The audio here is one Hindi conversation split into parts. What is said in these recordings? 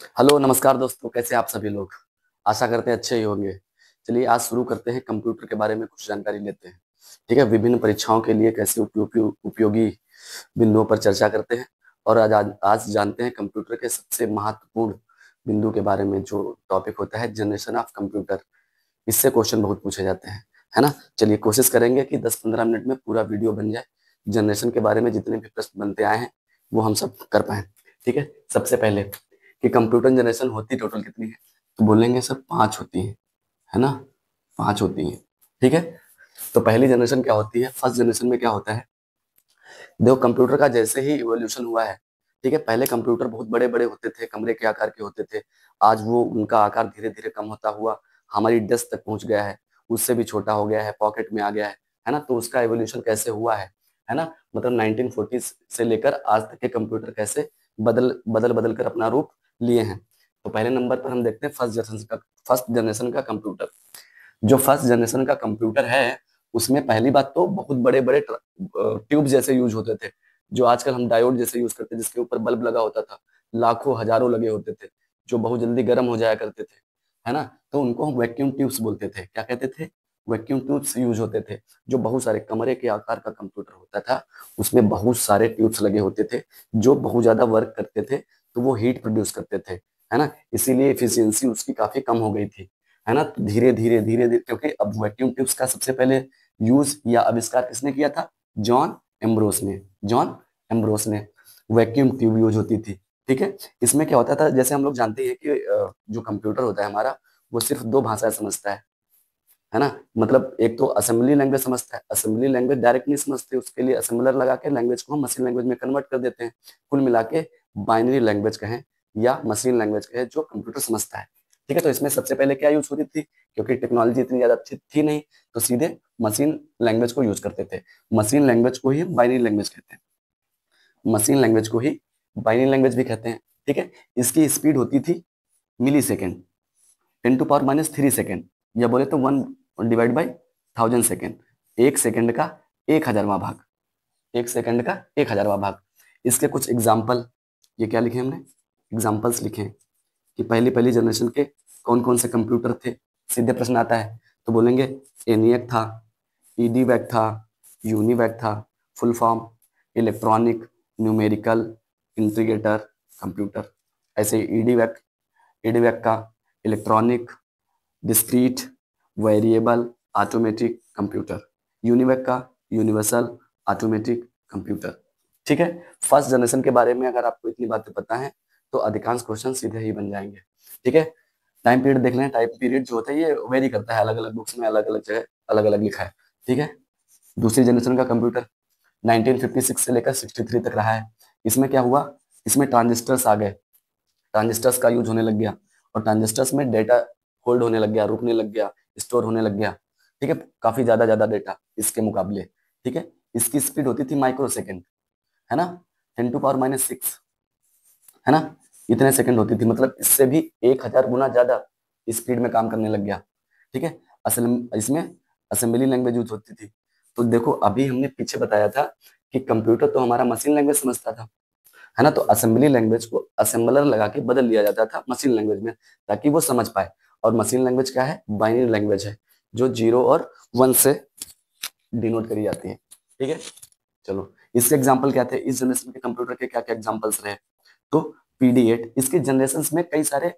हेलो नमस्कार दोस्तों, कैसे आप सभी लोग। आशा करते हैं अच्छे ही होंगे। चलिए आज शुरू करते हैं, कंप्यूटर के बारे में कुछ जानकारी लेते हैं। ठीक है, विभिन्न परीक्षाओं के लिए कैसे उपयोगी बिंदुओं पर चर्चा करते हैं। और आज जानते हैं कंप्यूटर के सबसे महत्वपूर्ण बिंदु के बारे में, जो टॉपिक होता है जनरेशन ऑफ कंप्यूटर। इससे क्वेश्चन बहुत पूछे जाते हैं, है ना। चलिए कोशिश करेंगे कि 10-15 मिनट में पूरा वीडियो बन जाए। जनरेशन के बारे में जितने भी प्रश्न बनते आए हैं वो हम सब कर पाए। ठीक है, सबसे पहले कि कंप्यूटर जनरेशन होती टोटल कितनी है, तो बोलेंगे सर 5 होती है ना। 5 होती है। ठीक है, तो पहली जनरेशन क्या होती है, फर्स्ट जनरेशन में क्या होता है। देखो कंप्यूटर का जैसे ही इवोल्यूशन हुआ है, ठीक है, पहले कंप्यूटर बहुत बड़े बड़े होते थे, कमरे के आकार के होते थे। आज वो उनका आकार धीरे धीरे कम होता हुआ हमारी डेस्क तक पहुंच गया है। उससे भी छोटा हो गया है, पॉकेट में आ गया है ना। तो उसका एवोल्यूशन कैसे हुआ है ना। मतलब 1940 से लेकर आज तक के कंप्यूटर कैसे बदल बदल बदल कर अपना रूप लिए हैं। तो पहले नंबर पर हम देखते हैं फर्स्ट जनरेशन का कंप्यूटर। जो फर्स्ट जनरेशन का कंप्यूटर है, उसमें पहली बात तो बहुत बड़े बड़े ट्यूब जैसे यूज होते थे, जो आजकल हम डायोड जैसे यूज करते हैं, जिसके ऊपर बल्ब लगा होता था। लाखों हजारों लगे होते थे, जो बहुत जल्दी गर्म हो जाया करते थे, है ना। तो उनको हम वैक्यूम ट्यूब्स बोलते थे। क्या कहते थे? वैक्यूम ट्यूब्स यूज होते थे। जो बहुत सारे कमरे के आकार का कंप्यूटर होता था, उसमें बहुत सारे ट्यूब्स लगे होते थे, जो बहुत ज्यादा वर्क करते थे, तो वो हीट प्रोड्यूस करते थे, है ना। इसीलिए इफिशियंसी उसकी काफी कम हो गई थी, है ना। तो धीरे धीरे धीरे धीरे, क्योंकि अब वैक्यूम ट्यूब्स का सबसे पहले यूज या आविष्कार किसने किया था? जॉन एम्ब्रोस ने। जॉन एम्ब्रोस ने वैक्यूम ट्यूब यूज होती थी। ठीक है, इसमें क्या होता था, जैसे हम लोग जानते हैं कि जो कंप्यूटर होता है हमारा, वो सिर्फ दो भाषाएं समझता है ना। मतलब एक तो असेंबली लैंग्वेज समझता है, असेंबली लैंग्वेज डायरेक्ट नहीं समझते, उसके लिए असेंबलर लगा के लैंग्वेज को हम मशीन लैंग्वेज में कन्वर्ट कर देते हैं। कुल मिला के बाइनरी लैंग्वेज कहें या मशीन लैंग्वेज कहें, जो कंप्यूटर समझता है। ठीक है, तो इसमें सबसे पहले क्या यूज होती थी, क्योंकि टेक्नोलॉजी इतनी ज्यादा अच्छी थी नहीं, तो सीधे मशीन लैंग्वेज को यूज करते थे। मशीन लैंग्वेज को ही हम बाइनरी लैंग्वेज कहते हैं। मशीन लैंग्वेज को ही बाइनरी लैंग्वेज भी कहते हैं। ठीक है, इसकी स्पीड होती थी मिली सेकेंड, 10⁻³ सेकेंड, या बोले तो 1/1000 सेकेंड। एक सेकेंड का 1000वां भाग। एक सेकेंड का 1000वां भाग। इसके कुछ एग्जाम्पल, ये क्या लिखे हमने, एग्जाम्पल्स लिखे हैं कि पहली पहली जनरेशन के कौन कौन से कंप्यूटर थे। सीधे प्रश्न आता है तो बोलेंगे एनियक था, ईडीवैक था, यूनिवैक था। Full form electronic numerical integrator computer. ऐसे ईडीवैक, ईडीवैक का electronic discrete variable automatic computer. UNIVAC का यूनिवर्सल ऑटोमेटिक कंप्यूटर। ठीक है, फर्स्ट जनरेशन के बारे में अगर आपको इतनी बातें पता है, तो अधिकांश क्वेश्चन सीधे ही बन जाएंगे। ठीक है, टाइम पीरियड देख लें। टाइम पीरियड जो होता है ये वेरी करता है, अलग अलग बुक्स में अलग अलग जगह अलग अलग लिखा है। ठीक है, दूसरी जनरेशन का कंप्यूटर 1956 से लेकर 63 तक रहा है। इसमें क्या हुआ, इसमें ट्रांजिस्टर्स आ गए, ट्रांजिस्टर्स का यूज होने लग गया, और ट्रांजिस्टर्स में डेटा होल्ड होने लग गया, रुकने लग गया, स्टोर होने लग गया। ठीक है, काफी ज्यादा ज्यादा डेटा इसके मुकाबले। ठीक है, इसकी स्पीड होती थी माइक्रो सेकेंड, है ना, 10⁻⁻6, है ना। इतने सेकंड होती थी, मतलब इससे भी 1000 गुना ज्यादा स्पीड में काम करने लग गया। ठीक है, असल इसमें असेंबली लैंग्वेज यूज होती थी। तो देखो अभी हमने पीछे बताया था कि कंप्यूटर तो हमारा मशीन लैंग्वेज समझता था, है ना। तो असेंबली लैंग्वेज को असेंबलर लगा के बदल दिया जाता था मशीन लैंग्वेज में, ताकि वो समझ पाए। और मशीन लैंग्वेज क्या है? बाइनरी लैंग्वेज है, जो 0 और 1 से डिनोट करी जाती है। ठीक है, चलो इसके एग्जाम्पल क्या थे, इस जनरेशन के कंप्यूटर के क्या क्या एग्जाम्पल्स रहे। तो PD8, इसके जनरेशन में कई सारे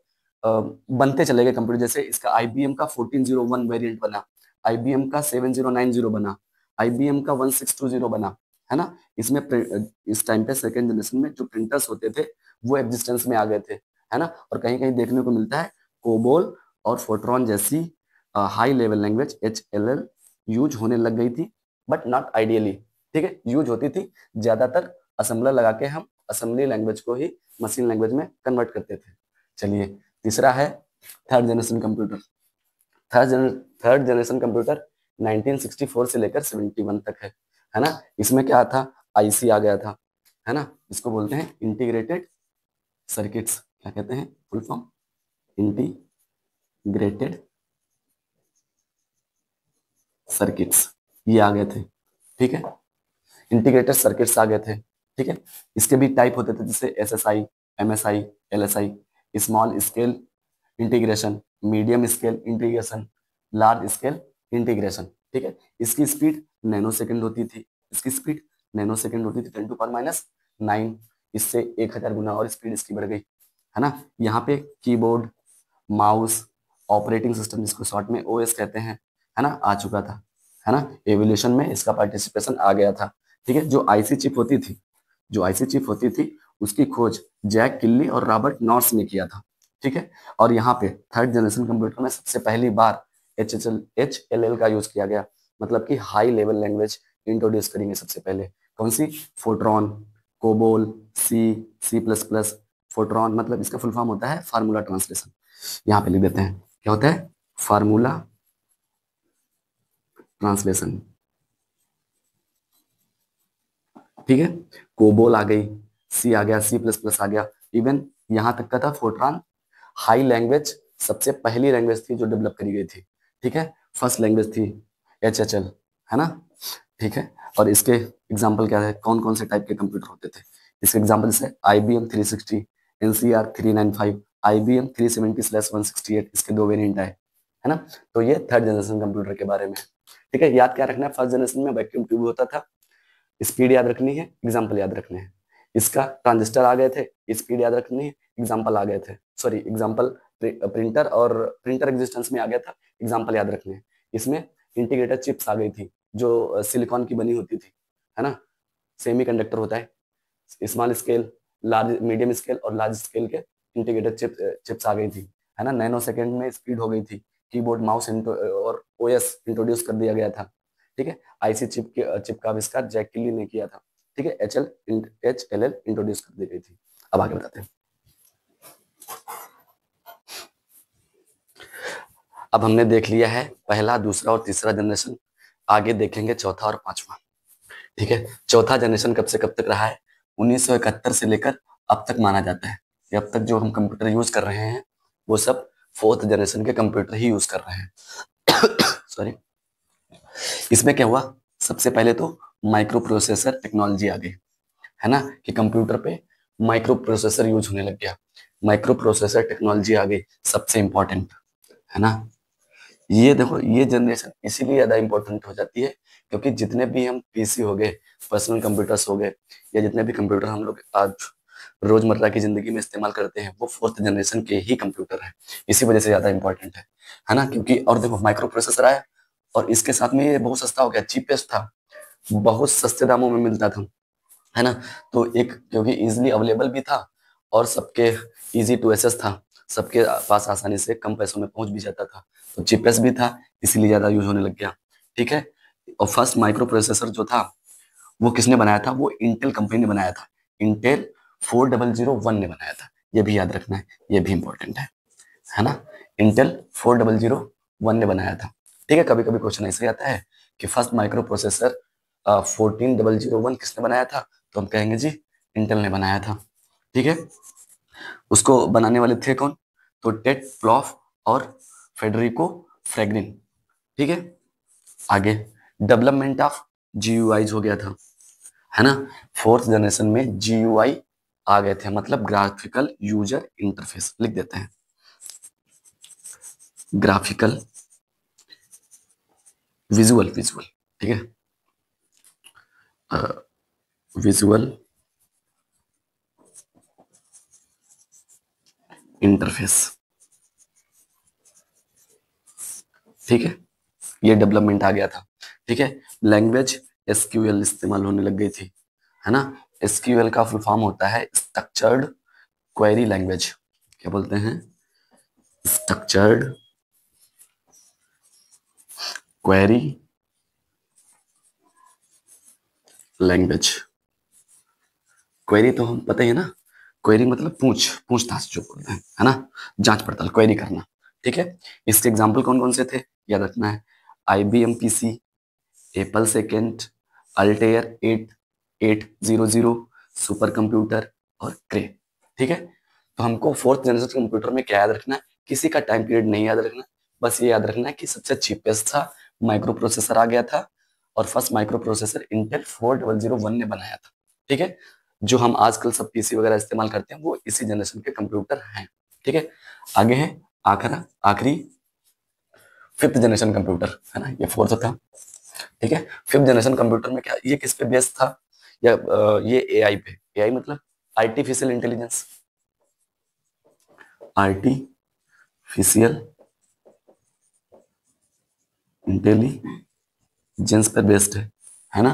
बनते चले गए कंप्यूटर। जैसे इसका IBM का 1401 वेरिएंट बना, IBM का 7090 बना, IBM का 1620 बना, है ना। इसमें इस टाइम पे सेकेंड जनरेशन में जो प्रिंटर्स होते थे वो एग्जिस्टेंस में आ गए थे, है ना। और कहीं कहीं देखने को मिलता है कोबोल और फोर्ट्रॉन जैसी high level language HLL use होने लग गई थी, बट नॉट आइडियली। ठीक है, यूज होती थी, ज्यादातर असेंबलर लगा के हम असेंबली लैंग्वेज को ही मशीन लैंग्वेज में कन्वर्ट करते थे। चलिए तीसरा है third generation computer. Third generation computer 1964 से लेकर 71 तक है ना। इसमें क्या था, IC आ गया था, है ना। इसको बोलते हैं इंटीग्रेटेड सर्किट्स। क्या कहते हैं फुल फॉर्म? इंटीग्रेटेड सर्किट्स, ये आ गए थे। ठीक है, इंटीग्रेटेड सर्किट्स आ गए थे। ठीक है, इसके भी टाइप होते थे, जैसे SSI, MSI, LSI। Small scale integration, medium scale integration, large scale integration. ठीक है, इसकी स्पीड नैनो सेकंड होती थी, इसकी स्पीड नैनो सेकंड होती थी 10⁻⁹। इससे 1000 गुना और स्पीड इसकी बढ़ गई, है ना। यहाँ पे कीबोर्ड, माउस, ऑपरेटिंग सिस्टम जिसको शॉर्ट में ओएस कहते हैं, है ना, आ चुका था, है ना। एवोल्यूशन में इसका पार्टिसिपेशन आ गया था। ठीक है, जो आईसी चिप होती थी, जो आईसी चिप होती थी उसकी खोज जैक किल्ली और रॉबर्ट नॉर्स ने किया था। ठीक है, और यहाँ पे थर्ड जनरेशन कंप्यूटर में सबसे पहली बार HLL का यूज किया गया, मतलब कि हाई लेवल लैंग्वेज इंट्रोड्यूस करेंगे सबसे पहले। कौन सी? Fortran, COBOL, C++। फोर्ट्रॉन मतलब इसका फुल फॉर्म होता है फार्मूला ट्रांसलेशन। यहाँ पे लिख देते हैं, क्या होता है? Formula translation. ठीक है, कोबोल आ गई, सी आ गया, C++ आ गया, इवन यहाँ तक का था फोर्ट्रॉन हाई लैंग्वेज, सबसे पहली लैंग्वेज थी जो डेवलप करी गई थी। ठीक है, फर्स्ट लैंग्वेज थी HHL, है ना। ठीक है, और इसके एग्जाम्पल क्या है, कौन कौन से टाइप के कंप्यूटर होते थे? इसके एग्जाम्पल है IBM 360, NCR 395, IBM 370/168, इसके 2 वेरिएंट है ना। तो ये थर्ड जनरेशन कंप्यूटर के बारे में। ठीक है, याद क्या रखना है, फर्स्ट जनरेशन में वैक्यूम ट्यूब होता था, स्पीड याद रखनी है, एग्जाम्पल याद रखने हैं। इसका ट्रांजिस्टर आ गए थे, स्पीड याद रखनी है, एग्जाम्पल आ गए थे, सॉरी एग्जाम्पल प्रिंटर, और प्रिंटर एग्जिस्टेंस में आ गया था, एग्जाम्पल याद रखने हैं। इसमें इंटीग्रेटेड चिप्स आ गई थी जो सिलिकॉन की बनी होती थी, है ना। सेमी कंडक्टर होता है, small scale, large, medium scale और लार्ज स्केल के इंटीग्रेटेड चिप्स आ गई थी, है ना। नैनो सेकेंड में स्पीड हो गई थी, कीबोर्ड, माउस और ओएस इंट्रोड्यूस कर दिया गया था। ठीक है, आईसी चिप का आविष्कार जैक किली ने किया था। ठीक है, HLL इंट्रोड्यूस कर दी गई थी। अब आगे बताते हैं। अब हमने देख लिया है पहला, दूसरा और तीसरा जनरेशन, आगे देखेंगे चौथा और पांचवा। ठीक है, चौथा जनरेशन कब से कब तक रहा है? 1971 से लेकर अब तक माना जाता है कि अब तक जो हम कंप्यूटर यूज कर रहे हैं वो सब फोर्थ जनरेशन के कंप्यूटर ही यूज कर रहे हैं। सॉरी। इसमें क्या हुआ, सबसे पहले तो माइक्रो प्रोसेसर टेक्नोलॉजी आ गई, है ना, कि कंप्यूटर पे माइक्रो प्रोसेसर यूज होने लग गया। माइक्रो प्रोसेसर टेक्नोलॉजी आ गई, सबसे इंपॉर्टेंट, है ना। ये देखो, ये जनरेशन इसीलिए ज्यादा इंपॉर्टेंट हो जाती है क्योंकि जितने भी हम पीसी हो गए, पर्सनल कंप्यूटर्स हो गए, या जितने भी कंप्यूटर हम लोग आज रोजमर्रा की जिंदगी में इस्तेमाल करते हैं, वो फोर्थ जनरेशन के ही कंप्यूटर है। इसी वजह से ज्यादा इंपॉर्टेंट है ना। क्योंकि और देखो, माइक्रो प्रोसेसर आया और इसके साथ में ये बहुत सस्ता हो गया, चीपेस्ट था, बहुत सस्ते दामों में मिलता था, है ना। तो एक, क्योंकि इजिली अवेलेबल भी था और सबके इजी टू एक्सेस था, सबके पास आसानी से कम पैसों में पहुंच भी जाता था, तो चिपेस्ट भी था, इसीलिए ज्यादा यूज होने लग गया। ठीक है, और फर्स्ट माइक्रो प्रोसेसर जो था वो किसने बनाया था? वो इंटेल कंपनी ने बनाया था, इंटेल 4001 ने बनाया था। ये भी याद रखना है, ये भी इंपॉर्टेंट है ना। इंटेल 4001 ने बनाया था। ठीक है, कभी कभी क्वेश्चन ऐसे आता है कि फर्स्ट माइक्रो प्रोसेसर 14001 किसने बनाया था, तो हम कहेंगे जी इंटेल ने बनाया था। ठीक है, उसको बनाने वाले थे कौन? तो टेड प्लॉफ और फेडरिको फ्रेगरिन। ठीक है, आगे डेवलपमेंट ऑफ GUI हो गया था, है ना। फोर्थ जनरेशन में GUI आ गए थे, मतलब ग्राफिकल यूजर इंटरफेस, लिख देते हैं ग्राफिकल विजुअल, ठीक है, विजुअल इंटरफेस। ठीक है, ये डेवलपमेंट आ गया था। ठीक है, लैंग्वेज SQL इस्तेमाल होने लग गई थी, है ना। SQL का फुल फॉर्म होता है स्ट्रक्चर्ड क्वेरी लैंग्वेज। क्या बोलते हैं? Structured query language. क्वेरी तो हम पता ही है ना, क्वेरी मतलब पूछताछ जो बोलते हैं, है ना, जांच पड़ताल, क्वेरी करना। ठीक है, इसके एग्जाम्पल कौन कौन से थे याद रखना है? IBM PC, Apple second, Altair 8800, super computer और क्रे। ठीक है, तो हमको फोर्थ जनरेशन कंप्यूटर में क्या याद रखना है? किसी का टाइम पीरियड नहीं याद रखना, बस ये याद रखना है कि सबसे चीपेस्ट था, माइक्रो प्रोसेसर आ गया था, और फर्स्ट माइक्रो प्रोसेसर इंटेल 4001 ने बनाया था। ठीक है, जो हम आजकल सब PC वगैरह इस्तेमाल करते हैं वो इसी जनरेशन के कंप्यूटर हैं। ठीक है, आगे है आखिरी फिफ्थ जनरेशन कंप्यूटर, है ना, ये फोर्थ था। ठीक है, फिफ्थ जनरेशन कंप्यूटर में क्या, ये किस पे बेस्ड था, या ये एआई पे, एआई मतलब आर्टिफिशियल इंटेलिजेंस, आर्टिफिशियल इंटेलिजेंस पर बेस्ड है ना।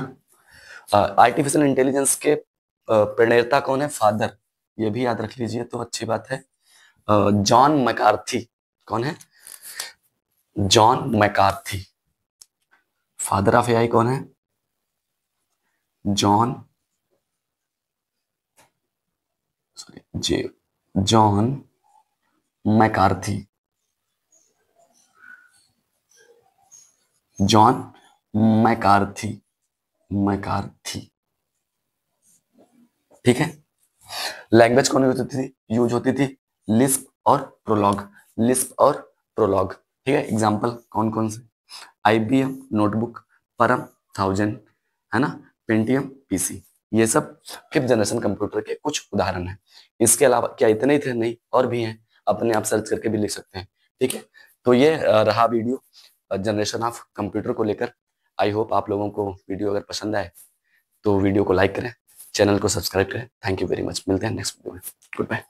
आर्टिफिशियल इंटेलिजेंस के प्रणेता कौन है, फादर, ये भी याद रख लीजिए तो अच्छी बात है। जॉन मैकार्थी, कौन है, John McCarthy. Father of AI कौन है, John, sorry John McCarthy, John McCarthy, McCarthy. ठीक है, लैंग्वेज कौन यूज होती थी, लिस्प और प्रोलॉग, लिस्प और प्रोलॉग। ठीक है, एग्जांपल कौन कौन से, आईबीएम नोटबुक, परम 1000, है ना, पेंटियम पीसी, ये सब फिफ्थ जनरेशन कंप्यूटर के कुछ उदाहरण हैं। इसके अलावा क्या इतने ही थे, नहीं और भी हैं, अपने आप सर्च करके भी लिख सकते हैं। ठीक है, तो ये रहा वीडियो जनरेशन ऑफ कंप्यूटर को लेकर। आई होप आप लोगों को वीडियो अगर पसंद आए तो वीडियो को लाइक करें, चैनल को सब्सक्राइब करें। थैंक यू वेरी मच, मिलते हैं नेक्स्ट वीडियो में, गुड बाय।